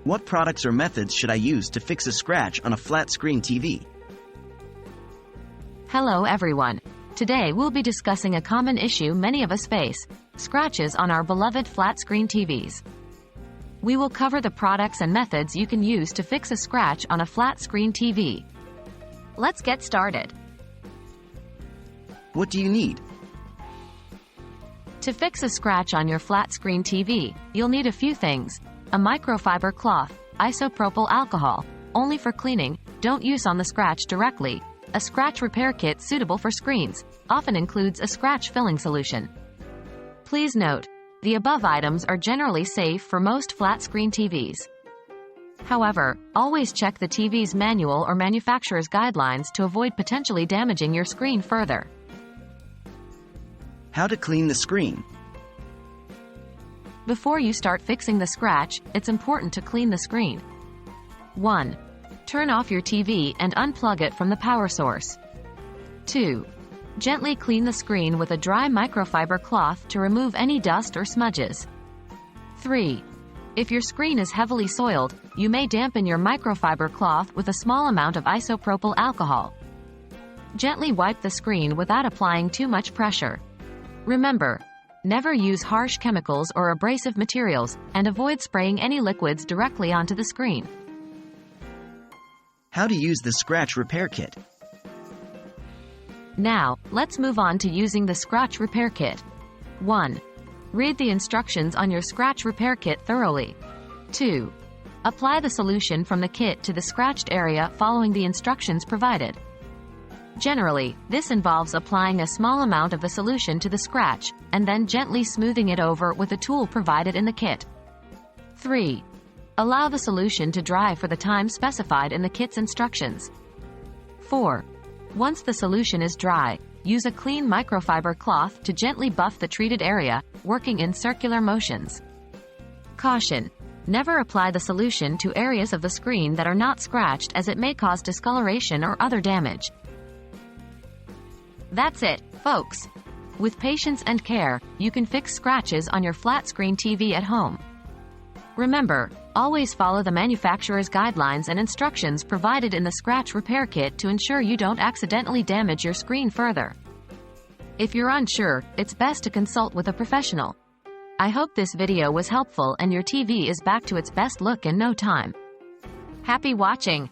What products or methods should I use to fix a scratch on a flat-screen TV? Hello everyone. Today we'll be discussing a common issue many of us face: scratches on our beloved flat-screen TVs. We will cover the products and methods you can use to fix a scratch on a flat-screen TV. Let's get started. What do you need? To fix a scratch on your flat-screen TV, you'll need a few things: a microfiber cloth, isopropyl alcohol, only for cleaning, don't use on the scratch directly, a scratch repair kit suitable for screens, often includes a scratch filling solution. Please note, the above items are generally safe for most flat-screen TVs. However, always check the TV's manual or manufacturer's guidelines to avoid potentially damaging your screen further. How to clean the screen? Before you start fixing the scratch, it's important to clean the screen. 1. Turn off your TV and unplug it from the power source. 2. Gently clean the screen with a dry microfiber cloth to remove any dust or smudges. 3. If your screen is heavily soiled, you may dampen your microfiber cloth with a small amount of isopropyl alcohol. Gently wipe the screen without applying too much pressure. Remember, never use harsh chemicals or abrasive materials, and avoid spraying any liquids directly onto the screen. How to use the scratch repair kit? Now, let's move on to using the scratch repair kit. 1. Read the instructions on your scratch repair kit thoroughly. 2. Apply the solution from the kit to the scratched area following the instructions provided. Generally, this involves applying a small amount of the solution to the scratch, and then gently smoothing it over with a tool provided in the kit. 3. Allow the solution to dry for the time specified in the kit's instructions. 4. Once the solution is dry, use a clean microfiber cloth to gently buff the treated area, working in circular motions. Caution: never apply the solution to areas of the screen that are not scratched, as it may cause discoloration or other damage. That's it, folks. With patience and care, you can fix scratches on your flat-screen TV at home. Remember, always follow the manufacturer's guidelines and instructions provided in the scratch repair kit to ensure you don't accidentally damage your screen further. If you're unsure, it's best to consult with a professional. I hope this video was helpful and your TV is back to its best look in no time. Happy watching!